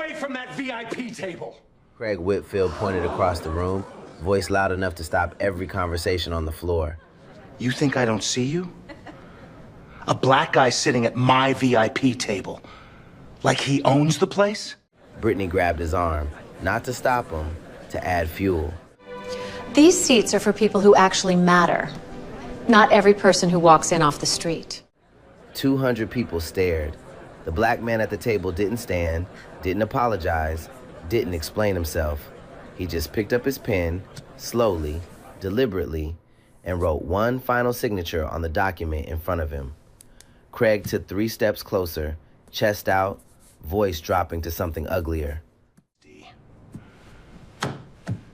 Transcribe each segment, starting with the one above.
away from that VIP table! Craig Whitfield pointed across the room, voice loud enough to stop every conversation on the floor. You think I don't see you? A black guy sitting at my VIP table. Like he owns the place? Brittany grabbed his arm, not to stop him, to add fuel. These seats are for people who actually matter, not every person who walks in off the street. 200 people stared. The black man at the table didn't stand, didn't apologize, didn't explain himself. He just picked up his pen, slowly, deliberately, and wrote one final signature on the document in front of him. Craig took 3 steps closer, chest out, voice dropping to something uglier.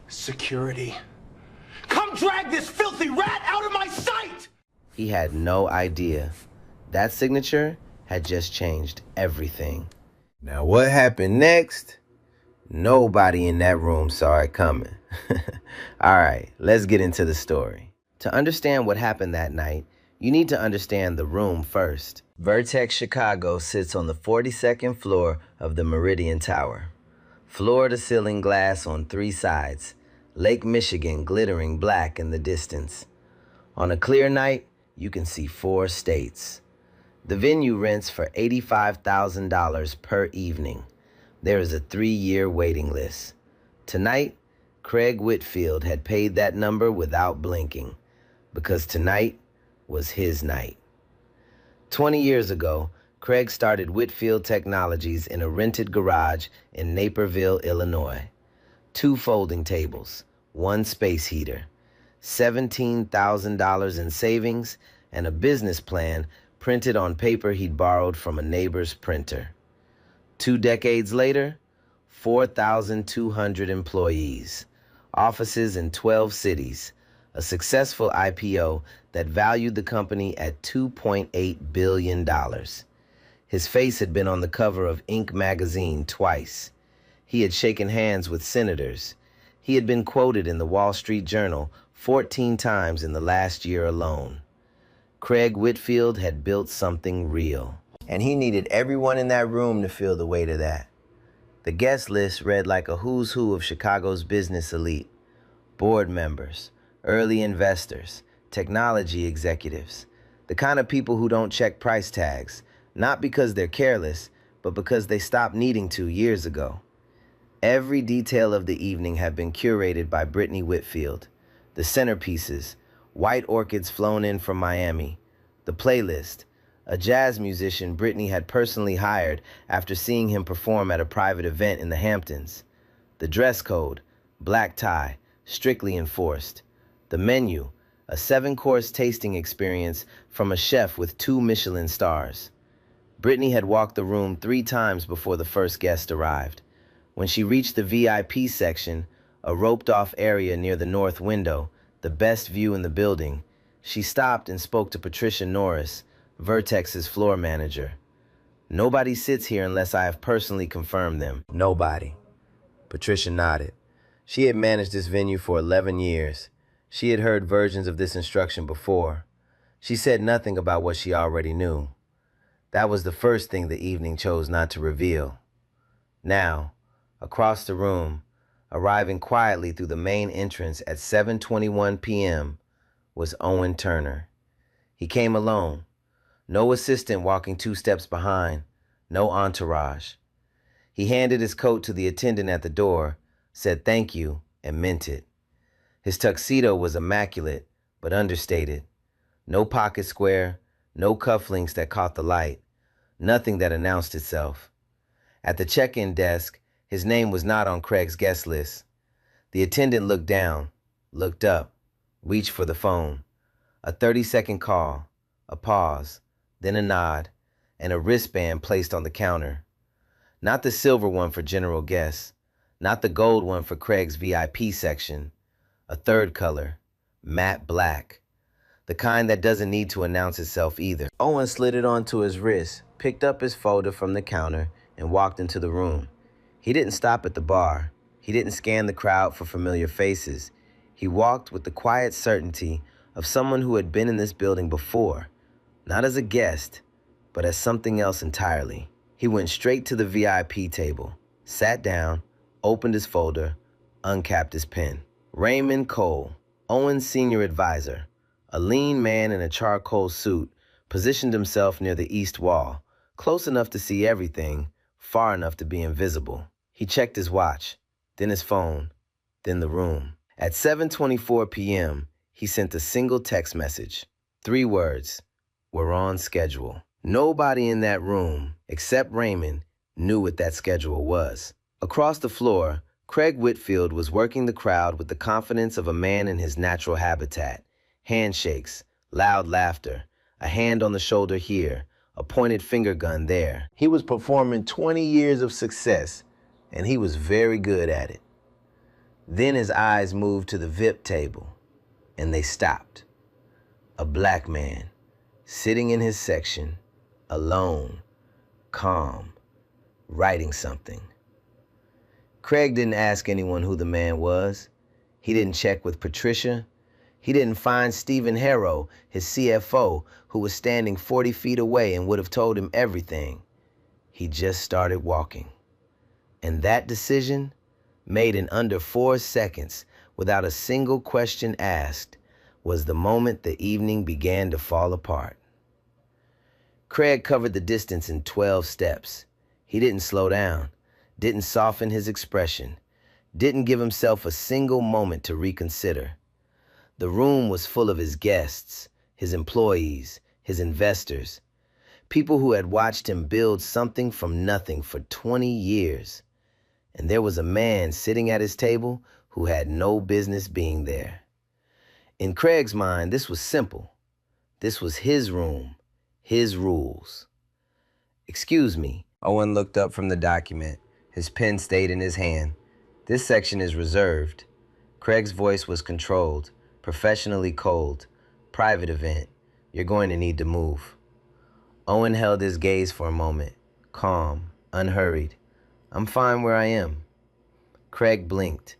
Security. Come drag this filthy rat out of my sight! He had no idea. That signature had just changed everything. Now what happened next? Nobody in that room saw it coming. All right, let's get into the story. To understand what happened that night, you need to understand the room first. Vertex Chicago sits on the 42nd floor of the Meridian Tower. Floor-to-ceiling glass on 3 sides. Lake Michigan glittering black in the distance. On a clear night, you can see 4 states. The venue rents for $85,000 per evening. There is a 3-year waiting list. Tonight, Craig Whitfield had paid that number without blinking, because tonight was his night. 20 years ago, Craig started Whitfield Technologies in a rented garage in Naperville, Illinois. 2 folding tables, 1 space heater, $17,000 in savings, and a business plan printed on paper he'd borrowed from a neighbor's printer. 2 decades later, 4,200 employees, offices in 12 cities, a successful IPO that valued the company at $2.8 billion. His face had been on the cover of Inc. magazine twice. He had shaken hands with senators. He had been quoted in the Wall Street Journal 14 times in the last year alone. Craig Whitfield had built something real, and he needed everyone in that room to feel the weight of that. The guest list read like a who's who of Chicago's business elite. Board members, early investors, technology executives, the kind of people who don't check price tags, not because they're careless, but because they stopped needing to years ago. Every detail of the evening had been curated by Brittany Whitfield. The centerpieces, white orchids flown in from Miami. The playlist, a jazz musician Brittany had personally hired after seeing him perform at a private event in the Hamptons. The dress code, black tie, strictly enforced. The menu, a 7-course tasting experience from a chef with 2 Michelin stars. Brittany had walked the room 3 times before the first guest arrived. When she reached the VIP section, a roped-off area near the north window, the best view in the building, she stopped and spoke to Patricia Norris, Vertex's floor manager. "Nobody sits here unless I have personally confirmed them." "Nobody." Patricia nodded. She had managed this venue for 11 years. She had heard versions of this instruction before. She said nothing about what she already knew. That was the first thing the evening chose not to reveal. Now, across the room, arriving quietly through the main entrance at 7:21 p.m., was Owen Turner. He came alone. No assistant walking 2 steps behind. No entourage. He handed his coat to the attendant at the door, said thank you, and meant it. His tuxedo was immaculate, but understated. No pocket square, no cufflinks that caught the light, nothing that announced itself. At the check-in desk, his name was not on Craig's guest list. The attendant looked down, looked up, reached for the phone. A 30-second call, a pause, then a nod, and a wristband placed on the counter. Not the silver one for general guests, not the gold one for Craig's VIP section. A 3rd color, matte black. The kind that doesn't need to announce itself either. Owen slid it onto his wrist, picked up his folder from the counter, and walked into the room. He didn't stop at the bar. He didn't scan the crowd for familiar faces. He walked with the quiet certainty of someone who had been in this building before, not as a guest, but as something else entirely. He went straight to the VIP table, sat down, opened his folder, uncapped his pen. Raymond Cole, Owen's senior advisor, a lean man in a charcoal suit, positioned himself near the east wall, close enough to see everything, far enough to be invisible. He checked his watch, then his phone, then the room. At 7:24 p.m., he sent a single text message. 3 words: "We're on schedule." Nobody in that room, except Raymond, knew what that schedule was. Across the floor, Craig Whitfield was working the crowd with the confidence of a man in his natural habitat. Handshakes, loud laughter, a hand on the shoulder here, a pointed finger gun there. He was performing 20 years of success, and he was very good at it. Then his eyes moved to the VIP table, and they stopped. A black man, sitting in his section, alone, calm, writing something. Craig didn't ask anyone who the man was. He didn't check with Patricia. He didn't find Stephen Harrow, his CFO, who was standing 40 feet away and would have told him everything. He just started walking. And that decision, made in under 4 seconds without a single question asked, was the moment the evening began to fall apart. Craig covered the distance in 12 steps. He didn't slow down, didn't soften his expression, didn't give himself a single moment to reconsider. The room was full of his guests, his employees, his investors, people who had watched him build something from nothing for 20 years. And there was a man sitting at his table who had no business being there. In Craig's mind, this was simple. This was his room, his rules. "Excuse me." Owen looked up from the document. His pen stayed in his hand. "This section is reserved." Craig's voice was controlled, professionally cold. "Private event. You're going to need to move." Owen held his gaze for a moment, calm, unhurried. "I'm fine where I am." Craig blinked.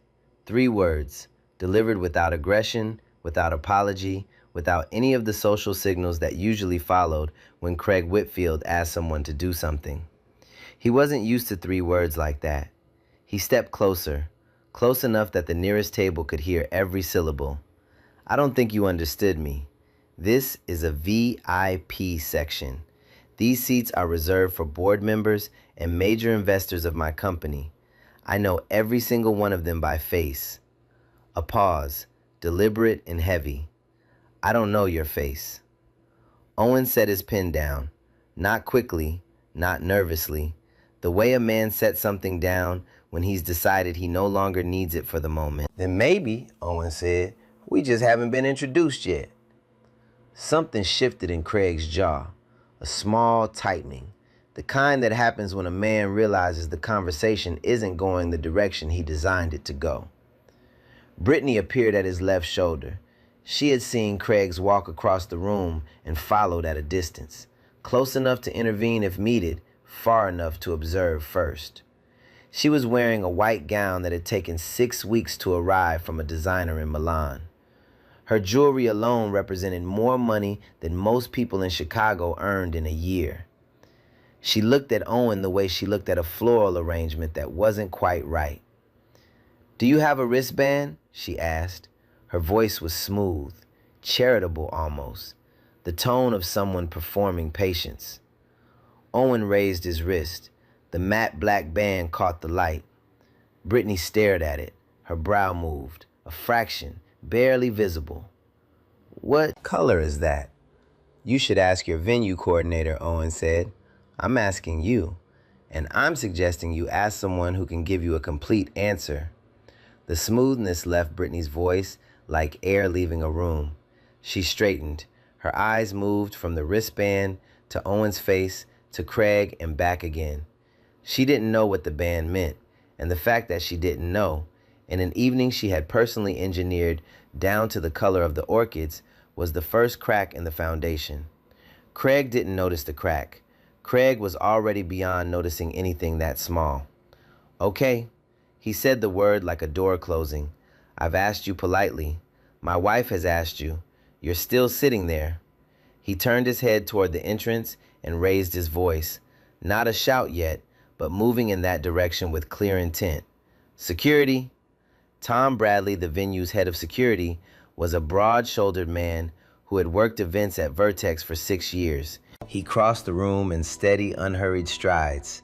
3 words, delivered without aggression, without apology, without any of the social signals that usually followed when Craig Whitfield asked someone to do something. He wasn't used to 3 words like that. He stepped closer, close enough that the nearest table could hear every syllable. "I don't think you understood me. This is a VIP section. These seats are reserved for board members and major investors of my company. I know every single one of them by face." A pause, deliberate and heavy. "I don't know your face." Owen set his pen down, not quickly, not nervously, the way a man sets something down when he's decided he no longer needs it for the moment. "Then maybe," Owen said, "we just haven't been introduced yet." Something shifted in Craig's jaw, a small tightening, the kind that happens when a man realizes the conversation isn't going the direction he designed it to go. Brittany appeared at his left shoulder. She had seen Craig's walk across the room and followed at a distance, close enough to intervene if needed, far enough to observe first. She was wearing a white gown that had taken 6 weeks to arrive from a designer in Milan. Her jewelry alone represented more money than most people in Chicago earned in a year. She looked at Owen the way she looked at a floral arrangement that wasn't quite right. "Do you have a wristband?" she asked. Her voice was smooth, charitable almost, the tone of someone performing patience. Owen raised his wrist. The matte black band caught the light. Brittany stared at it. Her brow moved, a fraction, barely visible. "What color is that?" "You should ask your venue coordinator," Owen said. "I'm asking you, and I'm suggesting you ask someone who can give you a complete answer." The smoothness left Brittany's voice like air leaving a room. She straightened. Her eyes moved from the wristband to Owen's face to Craig and back again. She didn't know what the band meant, and the fact that she didn't know, in an evening she had personally engineered down to the color of the orchids, was the first crack in the foundation. Craig didn't notice the crack. Craig was already beyond noticing anything that small. "Okay." He said the word like a door closing. "I've asked you politely. My wife has asked you. You're still sitting there." He turned his head toward the entrance and raised his voice. Not a shout yet, but moving in that direction with clear intent. Security. Tom Bradley, the venue's head of security, was a broad-shouldered man who had worked events at Vertex for 6 years. He crossed the room in steady, unhurried strides.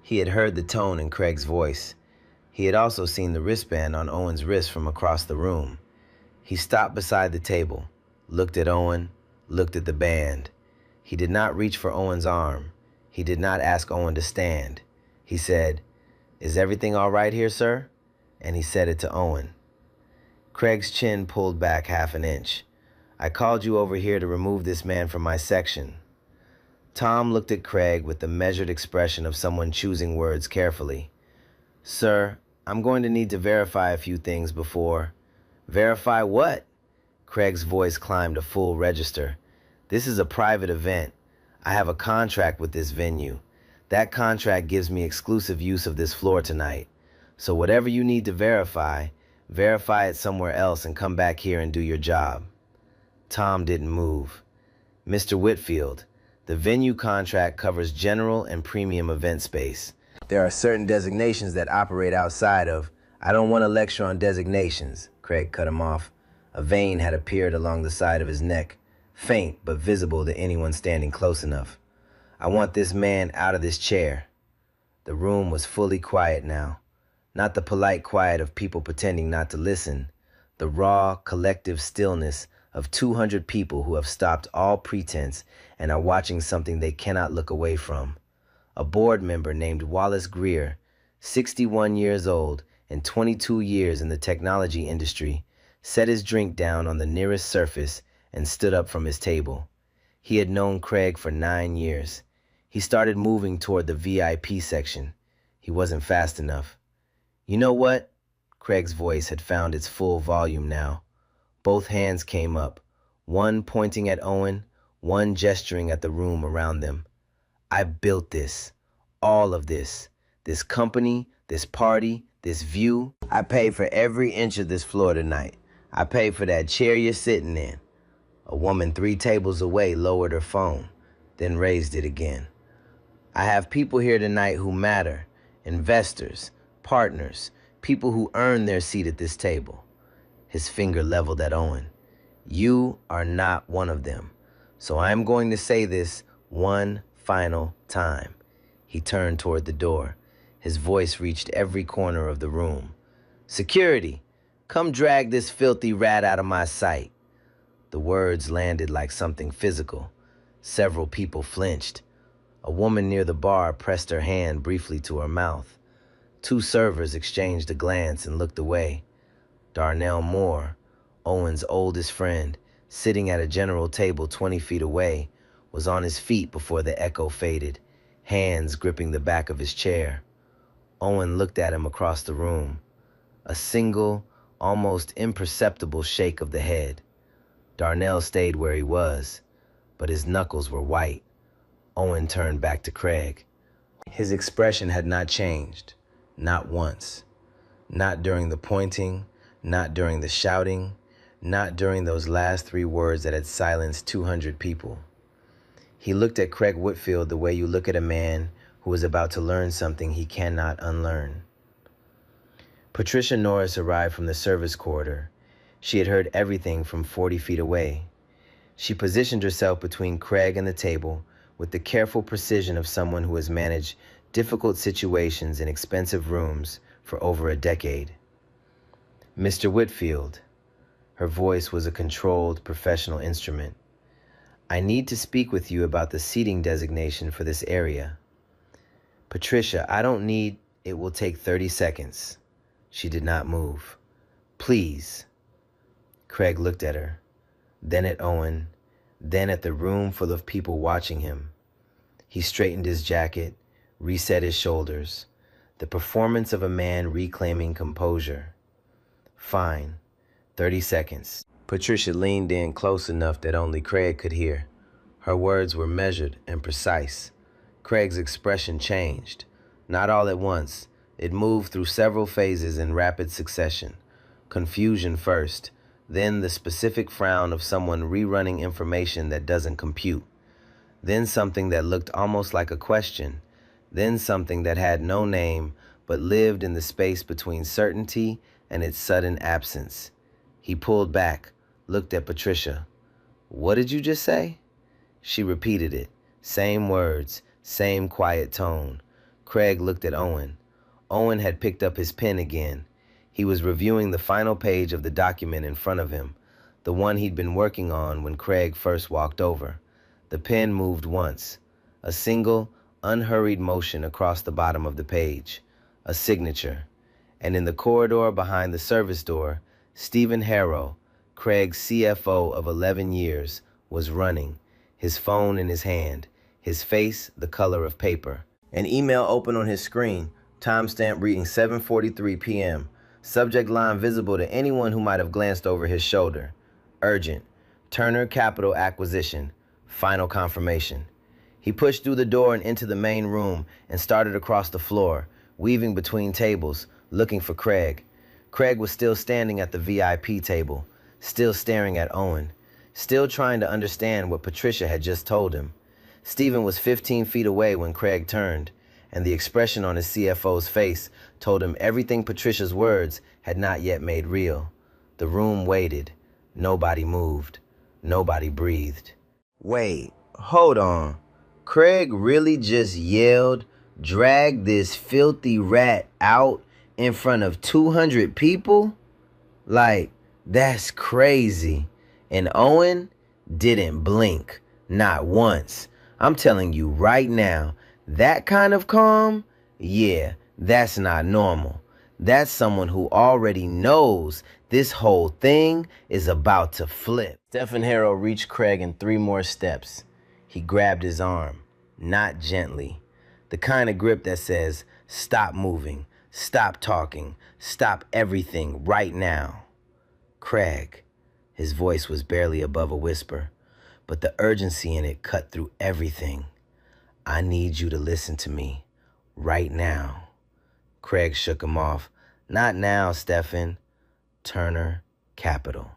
He had heard the tone in Craig's voice. He had also seen the wristband on Owen's wrist from across the room. He stopped beside the table, looked at Owen, looked at the band. He did not reach for Owen's arm. He did not ask Owen to stand. He said, "Is everything all right here, sir?" And he said it to Owen. Craig's chin pulled back half an inch. "I called you over here to remove this man from my section." Tom looked at Craig with the measured expression of someone choosing words carefully. "Sir, I'm going to need to verify a few things before—" "Verify what?" Craig's voice climbed a full register. "This is a private event. I have a contract with this venue. That contract gives me exclusive use of this floor tonight. So whatever you need to verify, verify it somewhere else and come back here and do your job." Tom didn't move. "Mr. Whitfield, the venue contract covers general and premium event space. There are certain designations that operate outside of—" "I don't want to lecture on designations," Craig cut him off. A vein had appeared along the side of his neck, faint but visible to anyone standing close enough. "I want this man out of this chair." The room was fully quiet now. Not the polite quiet of people pretending not to listen. The raw, collective stillness of 200 people who have stopped all pretense and are watching something they cannot look away from. A board member named Wallace Greer, 61 years old and 22 years in the technology industry, set his drink down on the nearest surface and stood up from his table. He had known Craig for 9 years. He started moving toward the VIP section. He wasn't fast enough. "You know what?" Craig's voice had found its full volume now. Both hands came up, one pointing at Owen, one gesturing at the room around them. "I built this. All of this. This company, this party, this view. I paid for every inch of this floor tonight. I paid for that chair you're sitting in." A woman 3 tables away lowered her phone, then raised it again. "I have people here tonight who matter. Investors, partners, people who earn their seat at this table." His finger leveled at Owen. "You are not one of them. So I'm going to say this one final time." He turned toward the door. His voice reached every corner of the room. "Security, come drag this filthy rat out of my sight." The words landed like something physical. Several people flinched. A woman near the bar pressed her hand briefly to her mouth. 2 servers exchanged a glance and looked away. Darnell Moore, Owen's oldest friend, sitting at a general table 20 feet away, was on his feet before the echo faded, hands gripping the back of his chair. Owen looked at him across the room. A single, almost imperceptible shake of the head. Darnell stayed where he was, but his knuckles were white. Owen turned back to Craig. His expression had not changed, not once. Not during the pointing, not during the shouting, not during those last 3 words that had silenced 200 people. He looked at Craig Whitfield the way you look at a man who is about to learn something he cannot unlearn. Patricia Norris arrived from the service corridor. She had heard everything from 40 feet away. She positioned herself between Craig and the table with the careful precision of someone who has managed difficult situations in expensive rooms for over a decade. "Mr. Whitfield," her voice was a controlled, professional instrument, "I need to speak with you about the seating designation for this area." "Patricia, I don't need—" "It will take 30 seconds. She did not move. "Please." Craig looked at her, then at Owen, then at the room full of people watching him. He straightened his jacket, reset his shoulders, the performance of a man reclaiming composure. "Fine. 30 seconds. Patricia leaned in close enough that only Craig could hear. Her words were measured and precise. Craig's expression changed. Not all at once. It moved through several phases in rapid succession. Confusion first, then the specific frown of someone rerunning information that doesn't compute. Then something that looked almost like a question, then something that had no name but lived in the space between certainty and its sudden absence. He pulled back, looked at Patricia. "What did you just say?" She repeated it. Same words, same quiet tone. Craig looked at Owen. Owen had picked up his pen again. He was reviewing the final page of the document in front of him, the one he'd been working on when Craig first walked over. The pen moved once, a single, unhurried motion across the bottom of the page, a signature. And in the corridor behind the service door, Stephen Harrow, Craig's CFO of 11 years, was running, his phone in his hand, his face the color of paper. An email opened on his screen, timestamp reading 7:43 p.m., subject line visible to anyone who might have glanced over his shoulder. Urgent. Turner Capital Acquisition. Final confirmation. He pushed through the door and into the main room and started across the floor, weaving between tables, looking for Craig. Craig was still standing at the VIP table, still staring at Owen, still trying to understand what Patricia had just told him. Stephen was 15 feet away when Craig turned, and the expression on his CFO's face told him everything Patricia's words had not yet made real. The room waited. Nobody moved. Nobody breathed. Wait, hold on. Craig really just yelled, "Drag this filthy rat out" in front of 200 people? Like, that's crazy. And Owen didn't blink, not once. I'm telling you right now, that kind of calm, yeah, that's not normal. That's someone who already knows this whole thing is about to flip. Stephen Harrow reached Craig in 3 more steps. He grabbed his arm, not gently. The kind of grip that says, stop moving, stop talking, stop everything right now. Craig, his voice was barely above a whisper, but the urgency in it cut through everything. I need you to listen to me, right now. Craig shook him off. Not now, Stephen. Turner Capital.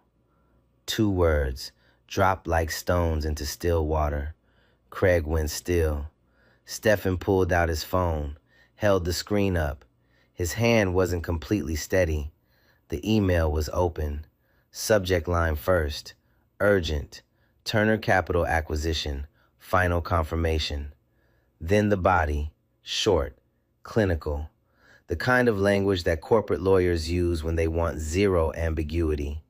2 words, dropped like stones into still water. Craig went still. Stephen pulled out his phone, held the screen up. His hand wasn't completely steady. The email was open. Subject line first, urgent, Turner Capital Acquisition, final confirmation. Then the body, short, clinical, the kind of language that corporate lawyers use when they want zero ambiguity.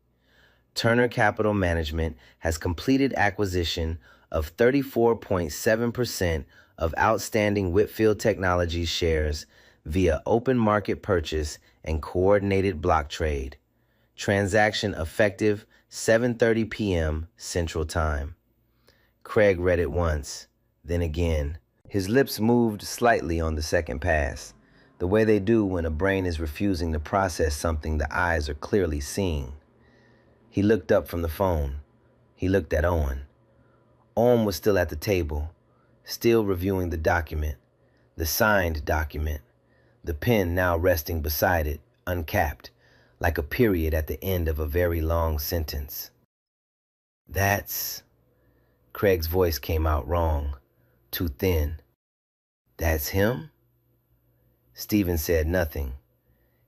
Turner Capital Management has completed acquisition of 34.7% of outstanding Whitfield Technologies shares via open market purchase and coordinated block trade. Transaction effective 7:30 p.m. Central Time. Craig read it once, then again. His lips moved slightly on the second pass, the way they do when a brain is refusing to process something the eyes are clearly seeing. He looked up from the phone. He looked at Owen. Owen was still at the table, still reviewing the document, the signed document, the pen now resting beside it, uncapped, like a period at the end of a very long sentence. That's... Craig's voice came out wrong, too thin. That's him? Stephen said nothing.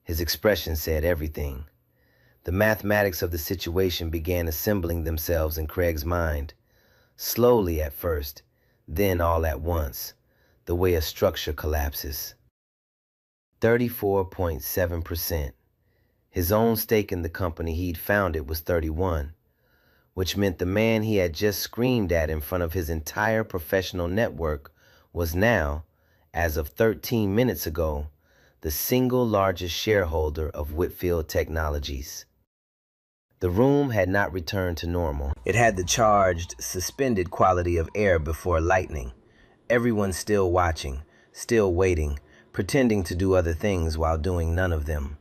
His expression said everything. The mathematics of the situation began assembling themselves in Craig's mind, slowly at first, then all at once, the way a structure collapses. 34.7%. His own stake in the company he'd founded was 31, which meant the man he had just screamed at in front of his entire professional network was now, as of 13 minutes ago, the single largest shareholder of Whitfield Technologies. The room had not returned to normal. It had the charged, suspended quality of air before lightning. Everyone still watching, still waiting, pretending to do other things while doing none of them.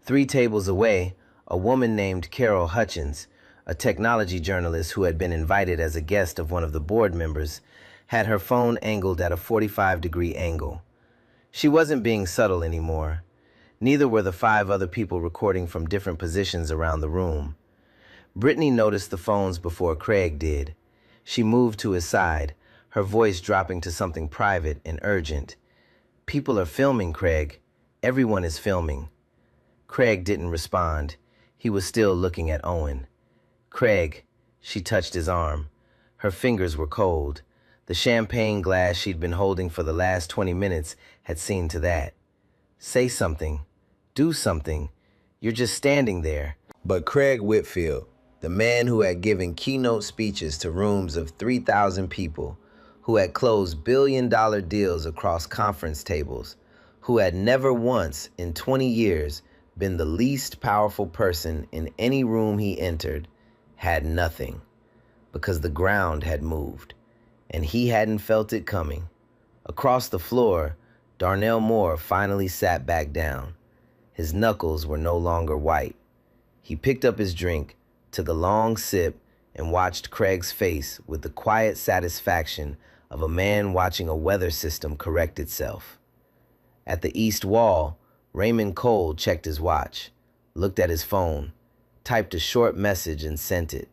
3 tables away, a woman named Carol Hutchins, a technology journalist who had been invited as a guest of one of the board members, had her phone angled at a 45-degree angle. She wasn't being subtle anymore. Neither were the 5 other people recording from different positions around the room. Brittany noticed the phones before Craig did. She moved to his side, her voice dropping to something private and urgent. People are filming, Craig. Everyone is filming. Craig didn't respond. He was still looking at Owen. Craig, she touched his arm. Her fingers were cold. The champagne glass she'd been holding for the last 20 minutes had seen to that. Say something. Do something. You're just standing there. But Craig Whitfield, the man who had given keynote speeches to rooms of 3,000 people, who had closed billion-dollar deals across conference tables, who had never once in 20 years been the least powerful person in any room he entered, had nothing, because the ground had moved, and he hadn't felt it coming. Across the floor, Darnell Moore finally sat back down. His knuckles were no longer white. He picked up his drink, took a long sip, and watched Craig's face with the quiet satisfaction of a man watching a weather system correct itself. At the east wall, Raymond Cole checked his watch, looked at his phone, typed a short message and sent it.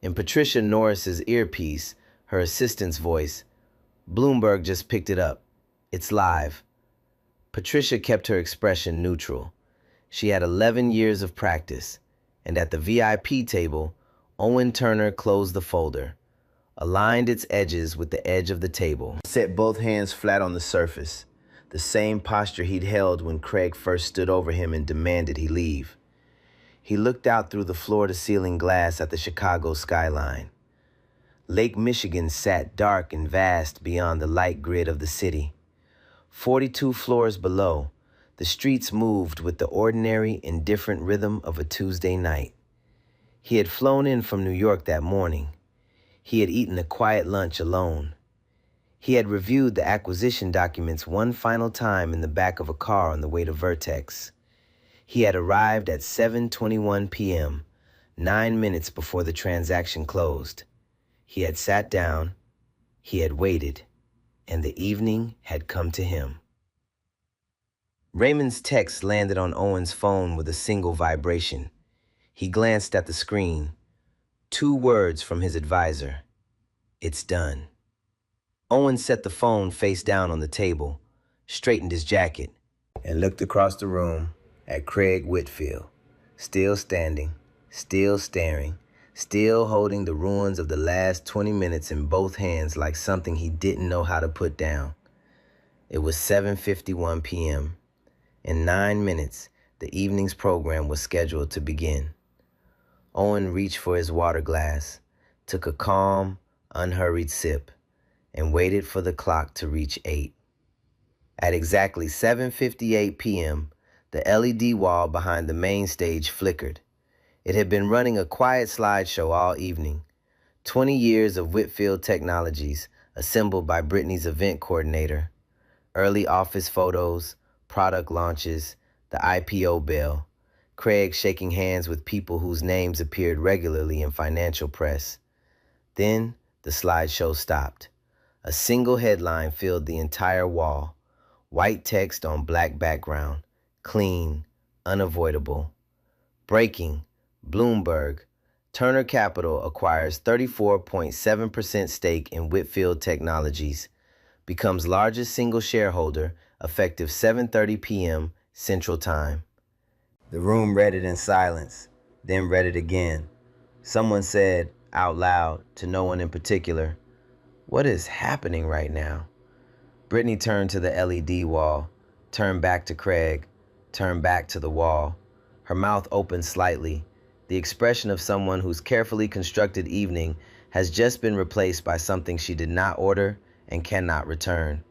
In Patricia Norris's earpiece, her assistant's voice, "Bloomberg just picked it up. It's live." Patricia kept her expression neutral. She had 11 years of practice, and at the VIP table, Owen Turner closed the folder, aligned its edges with the edge of the table, set both hands flat on the surface, the same posture he'd held when Craig first stood over him and demanded he leave. He looked out through the floor-to-ceiling glass at the Chicago skyline. Lake Michigan sat dark and vast beyond the light grid of the city. 42 floors below, the streets moved with the ordinary, indifferent rhythm of a Tuesday night. He had flown in from New York that morning. He had eaten a quiet lunch alone. He had reviewed the acquisition documents one final time in the back of a car on the way to Vertex. He had arrived at 7:21 p.m., 9 minutes before the transaction closed. He had sat down, he had waited, and the evening had come to him. Raymond's text landed on Owen's phone with a single vibration. He glanced at the screen. 2 words from his advisor. "It's done." Owen set the phone face down on the table, straightened his jacket, and looked across the room at Craig Whitfield, still standing, still staring, still holding the ruins of the last 20 minutes in both hands like something he didn't know how to put down. It was 7:51 p.m. In 9 minutes, the evening's program was scheduled to begin. Owen reached for his water glass, took a calm, unhurried sip, and waited for the clock to reach 8. At exactly 7:58 p.m., the LED wall behind the main stage flickered. It had been running a quiet slideshow all evening. 20 years of Whitfield technologies assembled by Brittany's event coordinator. Early office photos, product launches, the IPO bell, Craig shaking hands with people whose names appeared regularly in financial press. Then the slideshow stopped. A single headline filled the entire wall. White text on black background. Clean, unavoidable. Breaking, Bloomberg. Turner Capital acquires 34.7% stake in Whitfield Technologies. Becomes largest single shareholder effective 7:30 p.m. Central Time. The room read it in silence, then read it again. Someone said, out loud, to no one in particular, "What is happening right now?" Brittany turned to the LED wall, turned back to Craig, turned back to the wall. Her mouth opened slightly, the expression of someone whose carefully constructed evening has just been replaced by something she did not order and cannot return.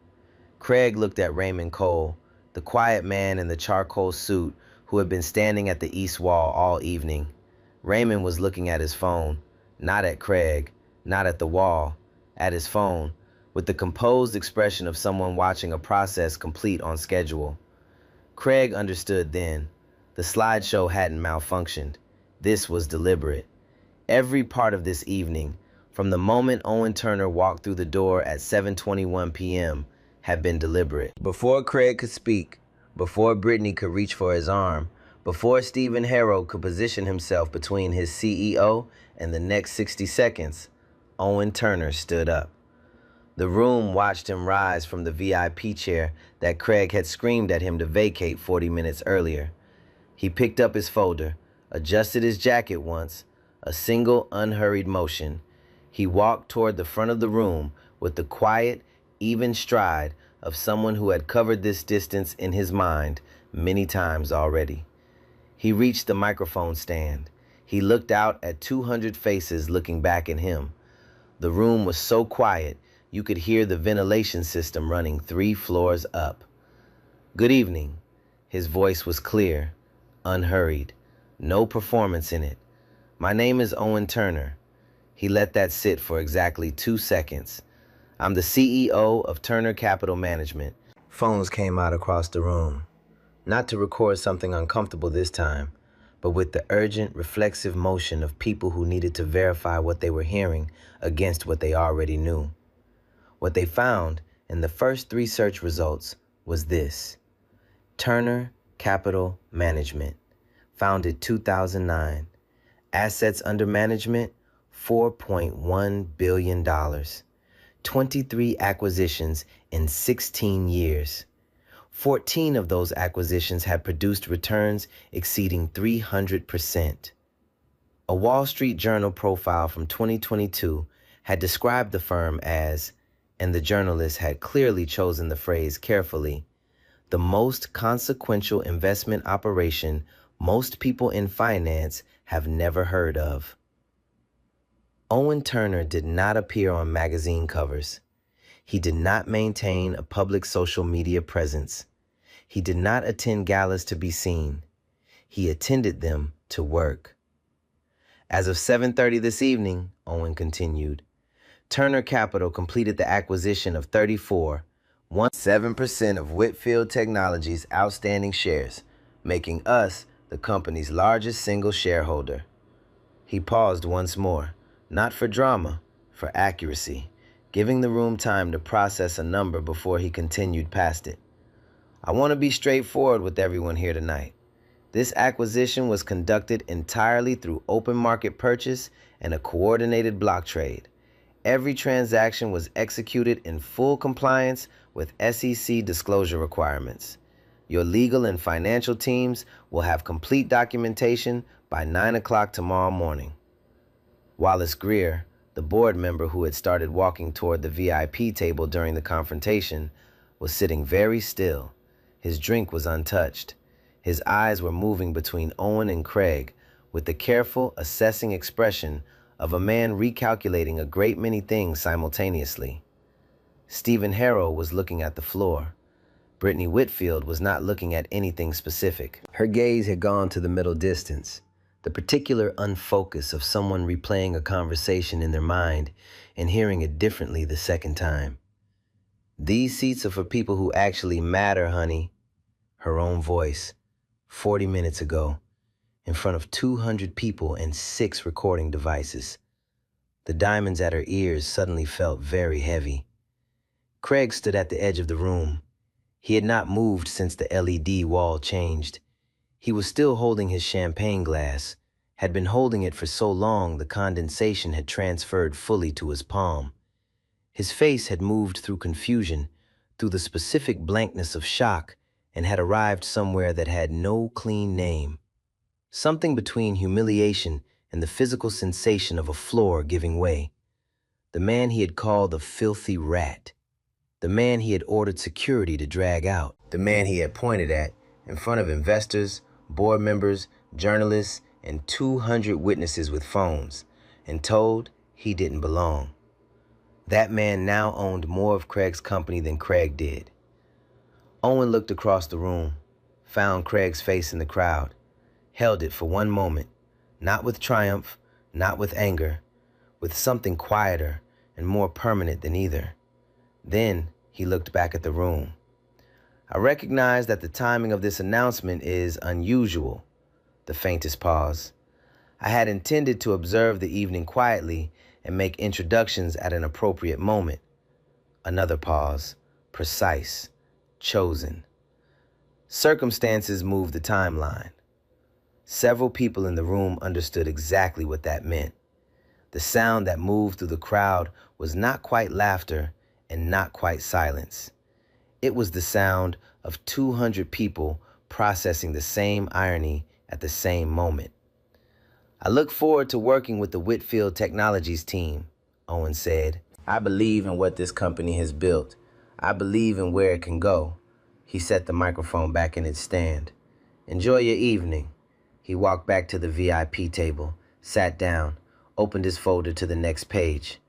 Craig looked at Raymond Cole, the quiet man in the charcoal suit who had been standing at the east wall all evening. Raymond was looking at his phone, not at Craig, not at the wall, at his phone, with the composed expression of someone watching a process complete on schedule. Craig understood then. The slideshow hadn't malfunctioned. This was deliberate. Every part of this evening, from the moment Owen Turner walked through the door at 7:21 p.m., had been deliberate. Before Craig could speak, before Brittany could reach for his arm, before Stephen Harrow could position himself between his CEO and the next 60 seconds, Owen Turner stood up. The room watched him rise from the VIP chair that Craig had screamed at him to vacate 40 minutes earlier. He picked up his folder, adjusted his jacket once, a single unhurried motion. He walked toward the front of the room with the quiet, even stride of someone who had covered this distance in his mind many times already. He reached the microphone stand. He looked out at 200 faces looking back at him. The room was so quiet, you could hear the ventilation system running 3 floors up. "Good evening." His voice was clear, unhurried, no performance in it. "My name is Owen Turner." He let that sit for exactly 2 seconds. "I'm the CEO of Turner Capital Management." Phones came out across the room, not to record something uncomfortable this time, but with the urgent, reflexive motion of people who needed to verify what they were hearing against what they already knew. What they found in the first 3 search results was this: Turner Capital Management, founded 2009. Assets under management, $4.1 billion. 23 acquisitions in 16 years. 14 of those acquisitions had produced returns exceeding 300%. A Wall Street Journal profile from 2022 had described the firm as, and the journalist had clearly chosen the phrase carefully, the most consequential investment operation most people in finance have never heard of. Owen Turner did not appear on magazine covers. He did not maintain a public social media presence. He did not attend galas to be seen. He attended them to work. As of 7:30 this evening, Owen continued, Turner Capital completed the acquisition of 34.17% of Whitfield Technology's outstanding shares, making us the company's largest single shareholder. He paused once more, not for drama, for accuracy, giving the room time to process a number before he continued past it. "I want to be straightforward with everyone here tonight. This acquisition was conducted entirely through open market purchase and a coordinated block trade. Every transaction was executed in full compliance with SEC disclosure requirements. Your legal and financial teams will have complete documentation by 9 o'clock tomorrow morning." Wallace Greer, the board member who had started walking toward the VIP table during the confrontation, was sitting very still. His drink was untouched. His eyes were moving between Owen and Craig with the careful, assessing expression of a man recalculating a great many things simultaneously. Stephen Harrow was looking at the floor. Brittany Whitfield was not looking at anything specific. Her gaze had gone to the middle distance, the particular unfocus of someone replaying a conversation in their mind and hearing it differently the second time. "These seats are for people who actually matter, honey." Her own voice, 40 minutes ago, in front of 200 people and 6 recording devices. The diamonds at her ears suddenly felt very heavy. Craig stood at the edge of the room. He had not moved since the LED wall changed. He was still holding his champagne glass, had been holding it for so long the condensation had transferred fully to his palm. His face had moved through confusion, through the specific blankness of shock, and had arrived somewhere that had no clean name. Something between humiliation and the physical sensation of a floor giving way. The man he had called a filthy rat. The man he had ordered security to drag out. The man he had pointed at in front of investors, board members, journalists, and 200 witnesses with phones, and told he didn't belong. That man now owned more of Craig's company than Craig did. Owen looked across the room, found Craig's face in the crowd, held it for one moment, not with triumph, not with anger, with something quieter and more permanent than either. Then he looked back at the room. "I recognize that the timing of this announcement is unusual." The faintest pause. "I had intended to observe the evening quietly and make introductions at an appropriate moment." Another pause, precise, chosen. Circumstances moved the timeline. Several people in the room understood exactly what that meant. The sound that moved through the crowd was not quite laughter and not quite silence. It was the sound of 200 people processing the same irony at the same moment. "I look forward to working with the Whitfield Technologies team," Owen said. "I believe in what this company has built. I believe in where it can go." He set the microphone back in its stand. "Enjoy your evening." He walked back to the VIP table, sat down, opened his folder to the next page.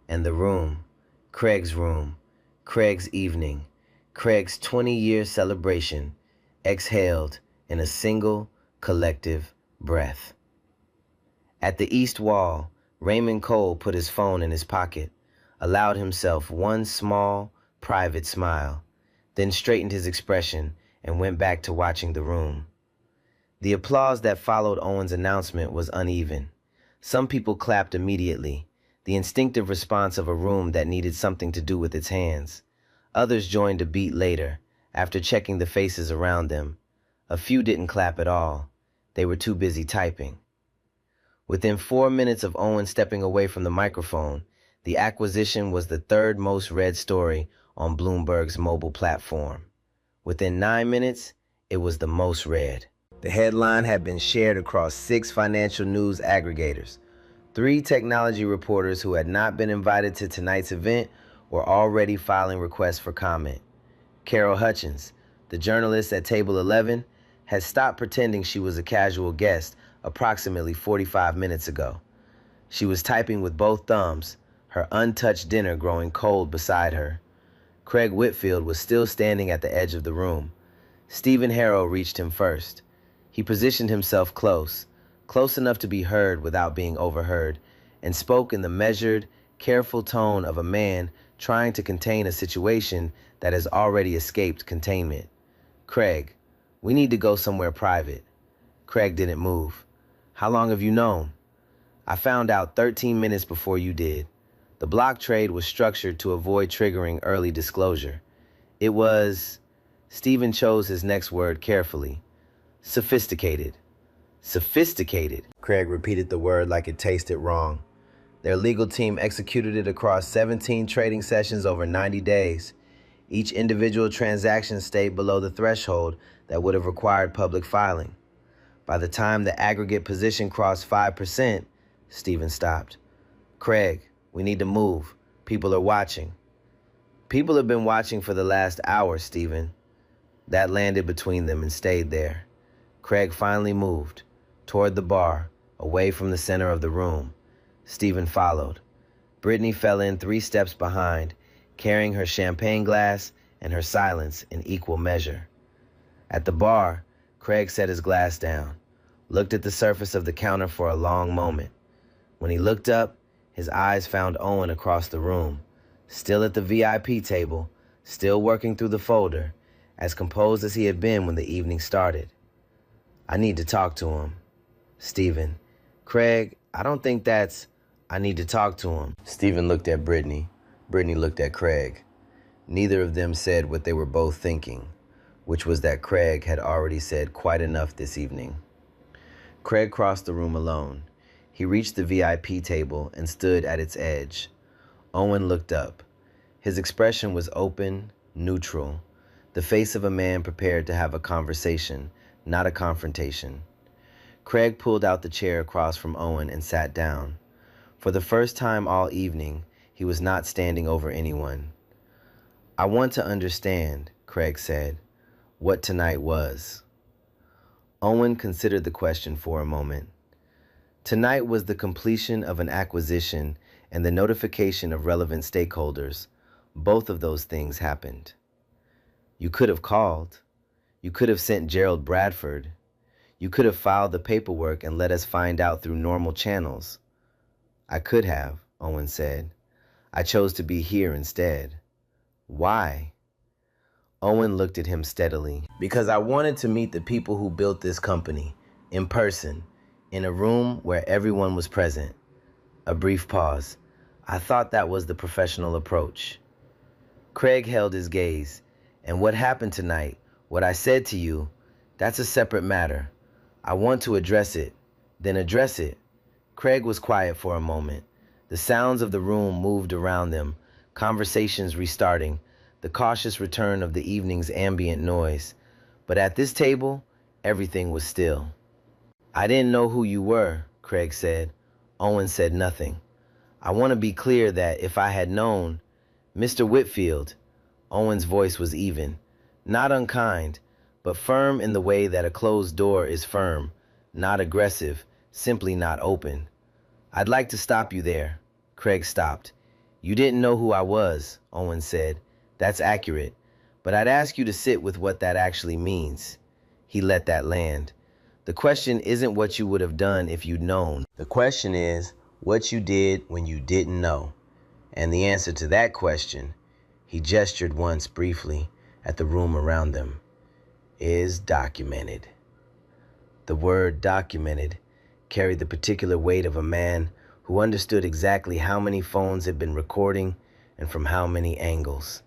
And the room, Craig's room, Craig's evening, Craig's 20-year celebration, exhaled in a single, collective breath. At the east wall, Raymond Cole put his phone in his pocket, allowed himself one small, private smile, then straightened his expression and went back to watching the room. The applause that followed Owen's announcement was uneven. Some people clapped immediately, the instinctive response of a room that needed something to do with its hands. Others joined a beat later, after checking the faces around them. A few didn't clap at all. They were too busy typing. Within 4 minutes of Owen stepping away from the microphone, the acquisition was the third most read story on Bloomberg's mobile platform. Within 9 minutes, it was the most read. The headline had been shared across 6 financial news aggregators. 3 technology reporters who had not been invited to tonight's event were already filing requests for comment. Carol Hutchins, the journalist at Table 11, had stopped pretending she was a casual guest approximately 45 minutes ago. She was typing with both thumbs, her untouched dinner growing cold beside her. Craig Whitfield was still standing at the edge of the room. Stephen Harrow reached him first. He positioned himself close enough to be heard without being overheard, and spoke in the measured, careful tone of a man trying to contain a situation that has already escaped containment. "Craig, we need to go somewhere private." Craig didn't move. "How long have you known?" "I found out 13 minutes before you did." The block trade was structured to avoid triggering early disclosure. It was, Stephen chose his next word carefully, sophisticated. Sophisticated. Craig repeated the word like it tasted wrong. Their legal team executed it across 17 trading sessions over 90 days. Each individual transaction stayed below the threshold that would have required public filing. By the time the aggregate position crossed 5%, Stephen stopped. "Craig, we need to move. People are watching." "People have been watching for the last hour, Stephen." That landed between them and stayed there. Craig finally moved, toward the bar, away from the center of the room. Stephen followed. Brittany fell in 3 steps behind, carrying her champagne glass and her silence in equal measure. At the bar, Craig set his glass down, looked at the surface of the counter for a long moment. When he looked up, his eyes found Owen across the room, still at the VIP table, still working through the folder, as composed as he had been when the evening started. "I need to talk to him." "Stephen." "Craig, I don't think that's—" "I need to talk to him." Stephen looked at Brittany. Brittany looked at Craig. Neither of them said what they were both thinking, which was that Craig had already said quite enough this evening. Craig crossed the room alone. He reached the VIP table and stood at its edge. Owen looked up. His expression was open, neutral, the face of a man prepared to have a conversation, not a confrontation. Craig pulled out the chair across from Owen and sat down. For the first time all evening, he was not standing over anyone. "I want to understand," Craig said, "what tonight was." Owen considered the question for a moment. Tonight was the completion of an acquisition and the notification of relevant stakeholders. Both of those things happened. You could have called. You could have sent Gerald Bradford. You could have filed the paperwork and let us find out through normal channels. "I could have," Owen said. "I chose to be here instead." "Why?" Owen looked at him steadily. "Because I wanted to meet the people who built this company, in person, in a room where everyone was present." A brief pause. "I thought that was the professional approach." Craig held his gaze. "And what happened tonight, what I said to you, that's a separate matter. I want to address it. Then address it." Craig was quiet for a moment. The sounds of the room moved around them, conversations restarting, the cautious return of the evening's ambient noise. But at this table, everything was still. "I didn't know who you were," Craig said. Owen said nothing. "I want to be clear that if I had known, Mr. Whitfield," Owen's voice was even, not unkind, but firm in the way that a closed door is firm, not aggressive, simply not open. "I'd like to stop you there." Craig stopped. "You didn't know who I was," Owen said. "That's accurate, but I'd ask you to sit with what that actually means." He let that land. "The question isn't what you would have done if you'd known. The question is what you did when you didn't know. And the answer to that question," he gestured once briefly at the room around them, "is documented." The word documented carried the particular weight of a man who understood exactly how many phones had been recording and from how many angles.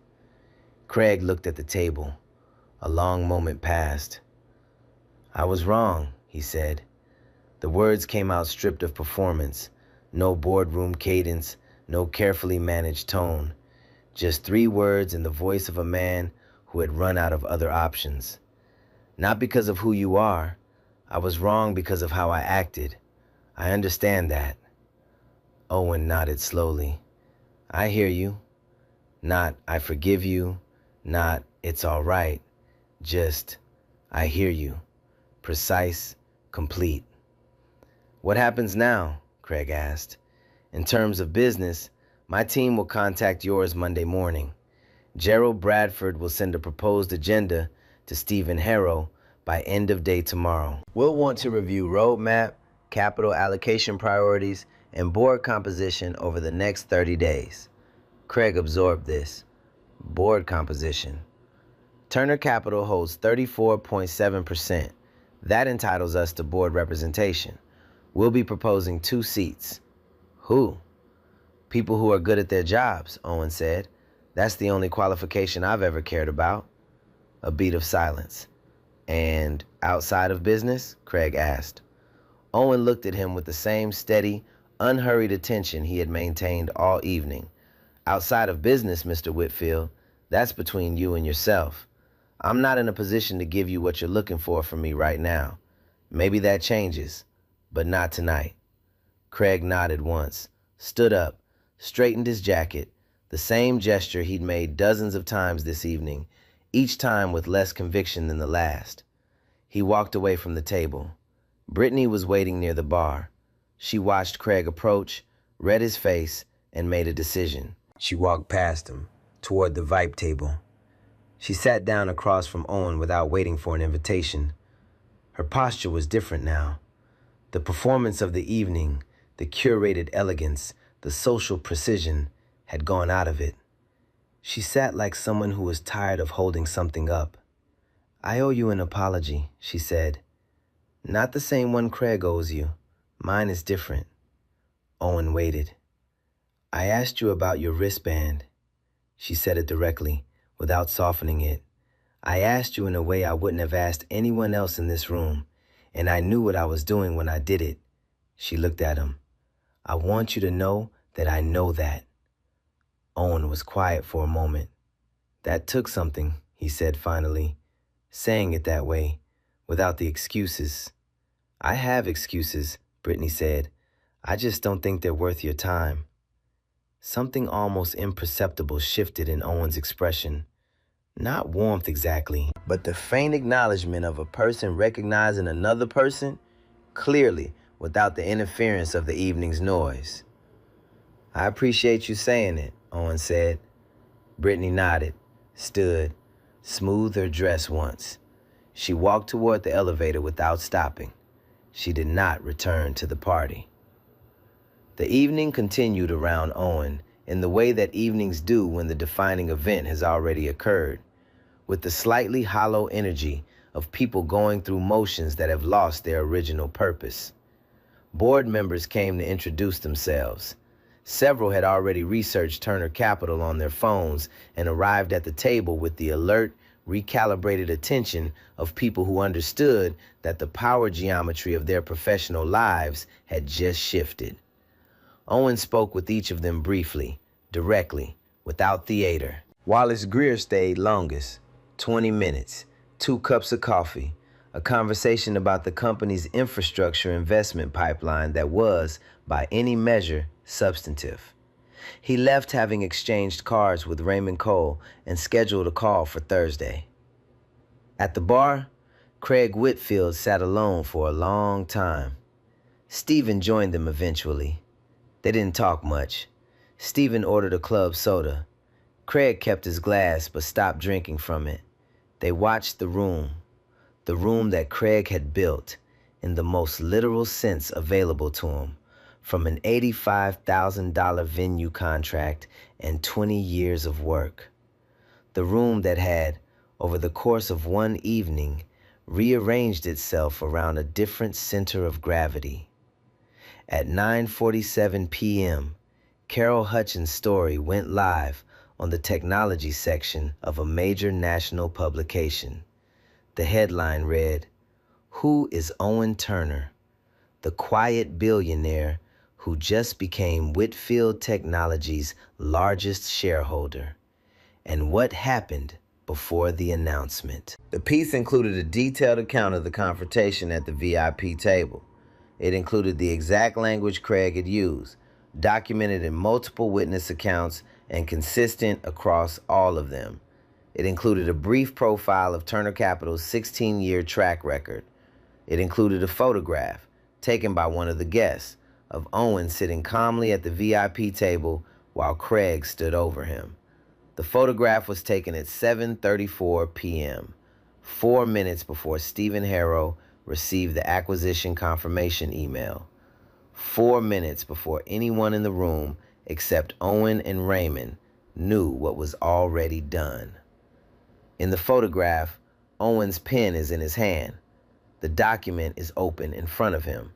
Craig looked at the table. A long moment passed. "I was wrong," he said. The words came out stripped of performance. No boardroom cadence, no carefully managed tone. Just 3 words in the voice of a man who had run out of other options. "Not because of who you are. I was wrong because of how I acted. I understand that." Owen nodded slowly. "I hear you. Not, I forgive you. Not, it's all right. Just, I hear you. Precise, complete." "What happens now?" Craig asked. "In terms of business, my team will contact yours Monday morning. Gerald Bradford will send a proposed agenda to Stephen Harrow by end of day tomorrow. We'll want to review roadmap, capital allocation priorities, and board composition over the next 30 days. Craig absorbed this. Board composition. Turner Capital holds 34.7%. That entitles us to board representation. We'll be proposing 2 seats. Who? People who are good at their jobs, Owen said. That's the only qualification I've ever cared about. A beat of silence. And outside of business? Craig asked. Owen looked at him with the same steady, unhurried attention he had maintained all evening. Outside of business, Mr. Whitfield, that's between you and yourself. I'm not in a position to give you what you're looking for from me right now. Maybe that changes, but not tonight. Craig nodded once, stood up, straightened his jacket, the same gesture he'd made dozens of times this evening, each time with less conviction than the last. He walked away from the table. Brittany was waiting near the bar. She watched Craig approach, read his face, and made a decision. She walked past him, toward the Vipe table. She sat down across from Owen without waiting for an invitation. Her posture was different now. The performance of the evening, the curated elegance, the social precision had gone out of it. She sat like someone who was tired of holding something up. "I owe you an apology," she said. "Not the same one Craig owes you. Mine is different." Owen waited. "I asked you about your wristband." She said it directly, without softening it. "I asked you in a way I wouldn't have asked anyone else in this room, and I knew what I was doing when I did it." She looked at him. "I want you to know that I know that." Owen was quiet for a moment. "That took something," he said finally, saying it that way, without the excuses. "I have excuses," Brittany said. "I just don't think they're worth your time." Something almost imperceptible shifted in Owen's expression. Not warmth exactly, but the faint acknowledgement of a person recognizing another person, clearly without the interference of the evening's noise. "I appreciate you saying it," Owen said. Brittany nodded, stood, smoothed her dress once. She walked toward the elevator without stopping. She did not return to the party. The evening continued around Owen in the way that evenings do when the defining event has already occurred, with the slightly hollow energy of people going through motions that have lost their original purpose. Board members came to introduce themselves. Several had already researched Turner Capital on their phones and arrived at the table with the alert, recalibrated attention of people who understood that the power geometry of their professional lives had just shifted. Owen spoke with each of them briefly, directly, without theater. Wallace Greer stayed longest, 20 minutes, 2 cups of coffee, a conversation about the company's infrastructure investment pipeline that was, by any measure, substantive. He left having exchanged cards with Raymond Cole and scheduled a call for Thursday. At the bar, Craig Whitfield sat alone for a long time. Stephen joined them eventually. They didn't talk much. Stephen ordered a club soda. Craig kept his glass but stopped drinking from it. They watched the room that Craig had built in the most literal sense available to him, from an $85,000 venue contract and 20 years of work. The room that had, over the course of one evening, rearranged itself around a different center of gravity. At 9:47 p.m., Carol Hutchins' story went live on the technology section of a major national publication. The headline read, "Who is Owen Turner, the quiet billionaire who just became Whitfield Technology's largest shareholder, and what happened before the announcement?" The piece included a detailed account of the confrontation at the VIP table. It included the exact language Craig had used, documented in multiple witness accounts and consistent across all of them. It included a brief profile of Turner Capital's 16-year track record. It included a photograph, taken by one of the guests, of Owen sitting calmly at the VIP table while Craig stood over him. The photograph was taken at 7:34 p.m., 4 minutes before Stephen Harrow received the acquisition confirmation email, 4 minutes before anyone in the room except Owen and Raymond knew what was already done. In the photograph, Owen's pen is in his hand. The document is open in front of him.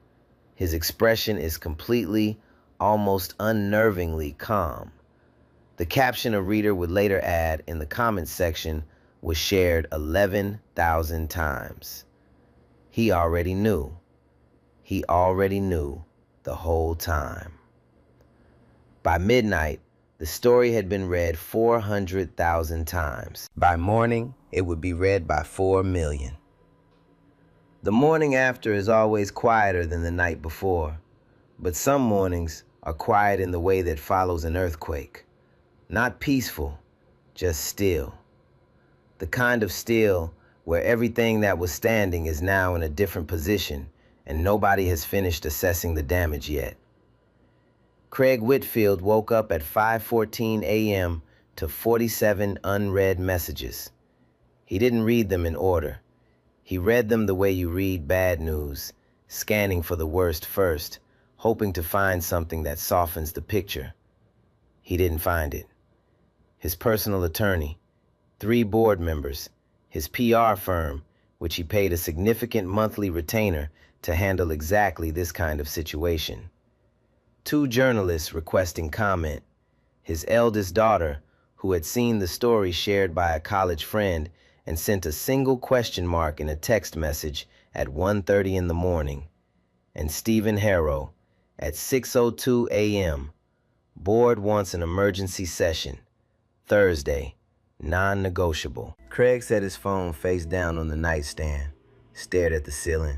His expression is completely, almost unnervingly calm. The caption a reader would later add in the comments section was shared 11,000 times. He already knew. He already knew the whole time. By midnight, the story had been read 400,000 times. By morning, it would be read by 4 million. The morning after is always quieter than the night before, but some mornings are quiet in the way that follows an earthquake. Not peaceful, just still. The kind of still where everything that was standing is now in a different position and nobody has finished assessing the damage yet. Craig Whitfield woke up at 5:14 a.m. to 47 unread messages. He didn't read them in order. He read them the way you read bad news, scanning for the worst first, hoping to find something that softens the picture. He didn't find it. His personal attorney, 3 board members, his PR firm, which he paid a significant monthly retainer to handle exactly this kind of situation. 2 journalists requesting comment, his eldest daughter, who had seen the story shared by a college friend and sent a single question mark in a text message at 1:30 in the morning, and Stephen Harrow at 6:02 a.m. Board wants an emergency session. Thursday, non-negotiable. Craig set his phone face down on the nightstand, stared at the ceiling.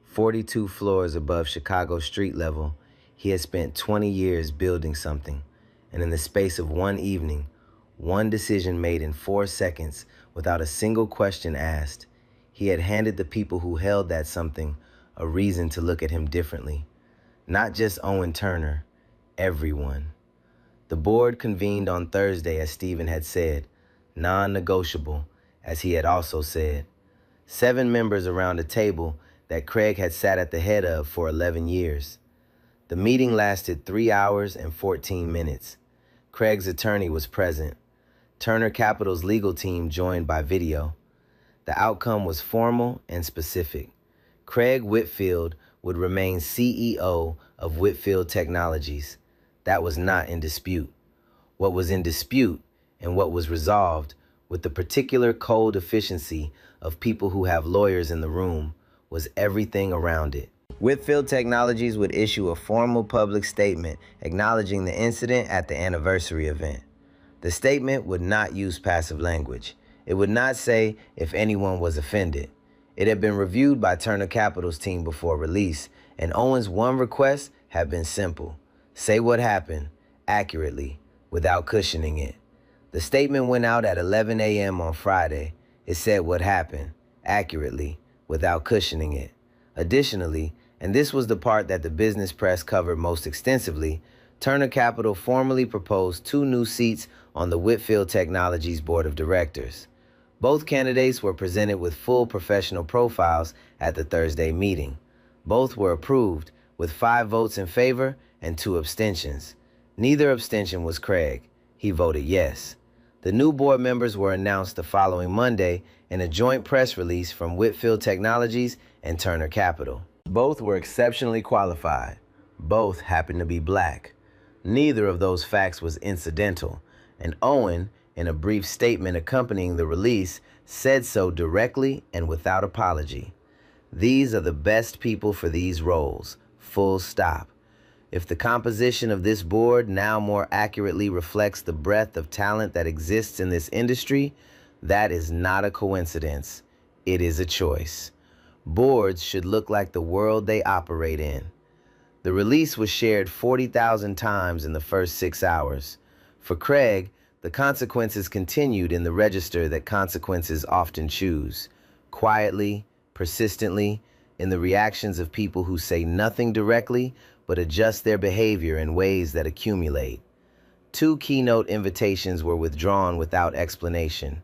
42 floors above Chicago street level, he had spent 20 years building something, and in the space of one evening, one decision made in 4 seconds without a single question asked, he had handed the people who held that something a reason to look at him differently. Not just Owen Turner, everyone. The board convened on Thursday, as Stephen had said, non-negotiable, as he had also said. 7 members around a table that Craig had sat at the head of for 11 years. The meeting lasted 3 hours and 14 minutes. Craig's attorney was present. Turner Capital's legal team joined by video. The outcome was formal and specific. Craig Whitfield would remain CEO of Whitfield Technologies. That was not in dispute. What was in dispute and what was resolved with the particular cold efficiency of people who have lawyers in the room was everything around it. Whitfield Technologies would issue a formal public statement acknowledging the incident at the anniversary event. The statement would not use passive language. It would not say if anyone was offended. It had been reviewed by Turner Capital's team before release, and Owen's one request had been simple. Say what happened, accurately, without cushioning it. The statement went out at 11 a.m. on Friday. It said what happened, accurately, without cushioning it. Additionally, and this was the part that the business press covered most extensively, Turner Capital formally proposed 2 new seats on the Whitfield Technologies Board of Directors. Both candidates were presented with full professional profiles at the Thursday meeting. Both were approved, with 5 votes in favor and 2 abstentions. Neither abstention was Craig. He voted yes. The new board members were announced the following Monday in a joint press release from Whitfield Technologies and Turner Capital. Both were exceptionally qualified. Both happened to be black. Neither of those facts was incidental, and Owen, in a brief statement accompanying the release, said so directly and without apology. These are the best people for these roles, full stop. If the composition of this board now more accurately reflects the breadth of talent that exists in this industry, that is not a coincidence. It is a choice. Boards should look like the world they operate in. The release was shared 40,000 times in the first 6 hours. For Craig, the consequences continued in the register that consequences often choose. Quietly, persistently, in the reactions of people who say nothing directly but adjust their behavior in ways that accumulate. 2 keynote invitations were withdrawn without explanation.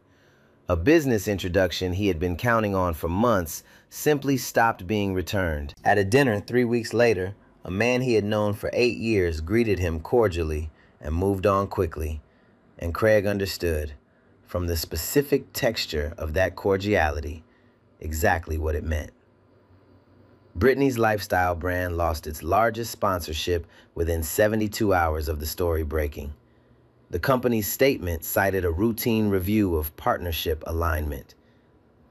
A business introduction he had been counting on for months simply stopped being returned. At a dinner 3 weeks later, a man he had known for 8 years greeted him cordially and moved on quickly. And Craig understood, from the specific texture of that cordiality, exactly what it meant. Britney's lifestyle brand lost its largest sponsorship within 72 hours of the story breaking. The company's statement cited a routine review of partnership alignment.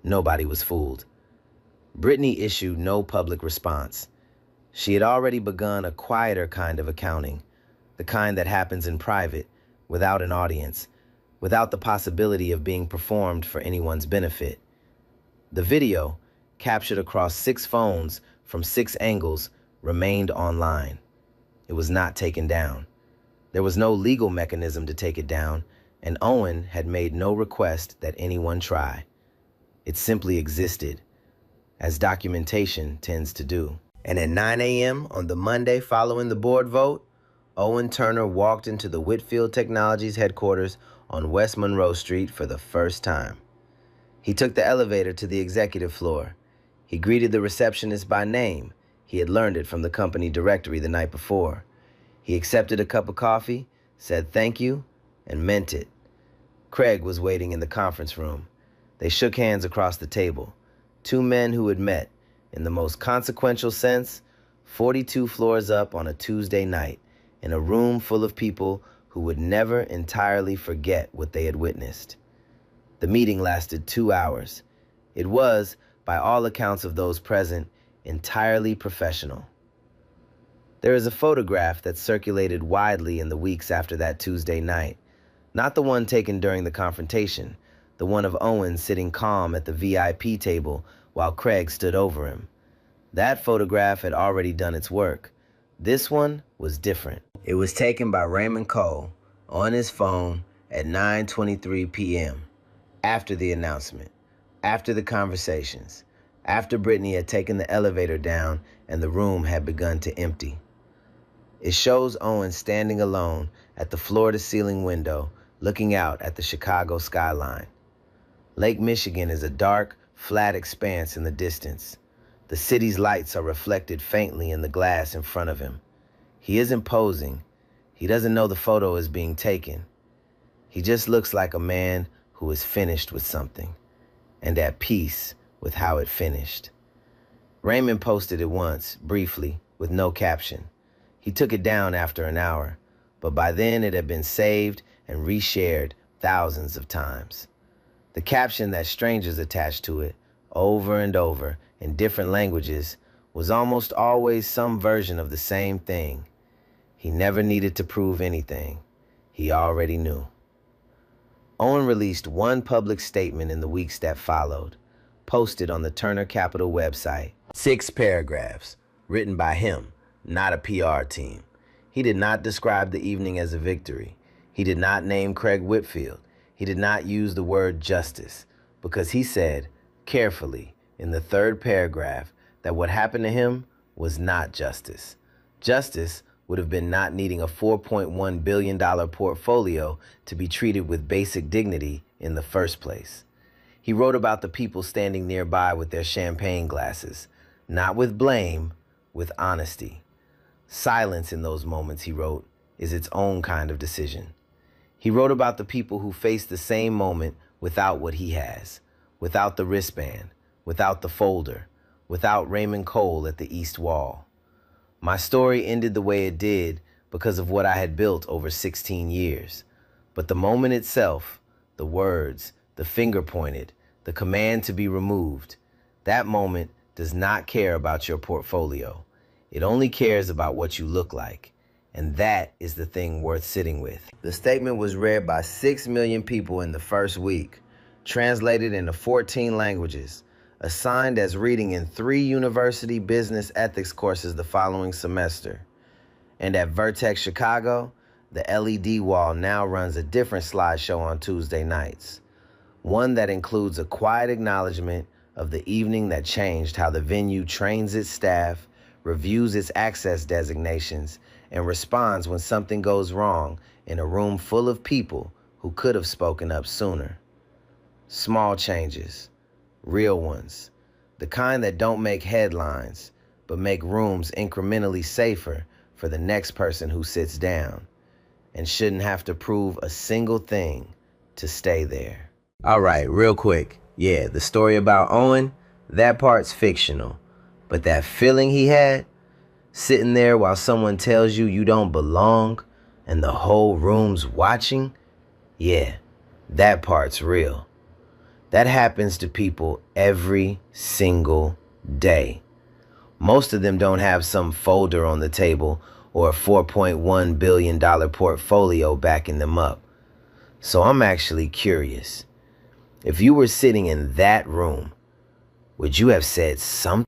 Nobody was fooled. Britney issued no public response. She had already begun a quieter kind of accounting, the kind that happens in private, without an audience, without the possibility of being performed for anyone's benefit. The video, captured across 6 phones from 6 angles, remained online. It was not taken down. There was no legal mechanism to take it down, and Owen had made no request that anyone try. It simply existed, as documentation tends to do. And at 9 a.m. on the Monday following the board vote, Owen Turner walked into the Whitfield Technologies headquarters on West Monroe Street for the first time. He took the elevator to the executive floor. He greeted the receptionist by name. He had learned it from the company directory the night before. He accepted a cup of coffee, said thank you, and meant it. Craig was waiting in the conference room. They shook hands across the table. 2 men who had met, in the most consequential sense, 42 floors up on a Tuesday night, in a room full of people who would never entirely forget what they had witnessed. The meeting lasted 2 hours. It was, by all accounts of those present, entirely professional. There is a photograph that circulated widely in the weeks after that Tuesday night. Not the one taken during the confrontation, the one of Owen sitting calm at the VIP table while Craig stood over him. That photograph had already done its work. This one was different. It was taken by Raymond Cole on his phone at 9:23 p.m., after the announcement, after the conversations, after Britney had taken the elevator down and the room had begun to empty. It shows Owen standing alone at the floor-to-ceiling window, looking out at the Chicago skyline. Lake Michigan is a dark, flat expanse in the distance. The city's lights are reflected faintly in the glass in front of him. He isn't posing. He doesn't know the photo is being taken. He just looks like a man who is finished with something, and at peace with how it finished. Raymond posted it once, briefly, with no caption. He took it down after an hour, but by then it had been saved and reshared thousands of times. The caption that strangers attached to it, over and over, in different languages, was almost always some version of the same thing. He never needed to prove anything. He already knew. Owen released one public statement in the weeks that followed, posted on the Turner Capital website. 6 paragraphs, written by him, not a PR team. He did not describe the evening as a victory. He did not name Craig Whitfield. He did not use the word justice, because he said, carefully, in the 3rd paragraph, that what happened to him was not justice. Justice would have been not needing a $4.1 billion portfolio to be treated with basic dignity in the first place. He wrote about the people standing nearby with their champagne glasses, not with blame, with honesty. Silence in those moments, he wrote, is its own kind of decision. He wrote about the people who face the same moment without what he has, without the wristband, without the folder, without Raymond Cole at the East Wall. My story ended the way it did because of what I had built over 16 years. But the moment itself, the words, the finger pointed, the command to be removed, that moment does not care about your portfolio. It only cares about what you look like. And that is the thing worth sitting with. The statement was read by 6 million people in the first week, translated into 14 languages, assigned as reading in 3 university business ethics courses the following semester. And at Vertex Chicago, the LED wall now runs a different slideshow on Tuesday nights. One that includes a quiet acknowledgement of the evening that changed how the venue trains its staff, reviews its access designations, and responds when something goes wrong in a room full of people who could have spoken up sooner. Small changes, real ones, the kind that don't make headlines, but make rooms incrementally safer for the next person who sits down and shouldn't have to prove a single thing to stay there. All right, real quick. Yeah, the story about Owen, that part's fictional. But that feeling he had, sitting there while someone tells you you don't belong and the whole room's watching, yeah, that part's real. That happens to people every single day. Most of them don't have some folder on the table or a $4.1 billion portfolio backing them up. So I'm actually curious. If you were sitting in that room, would you have said something?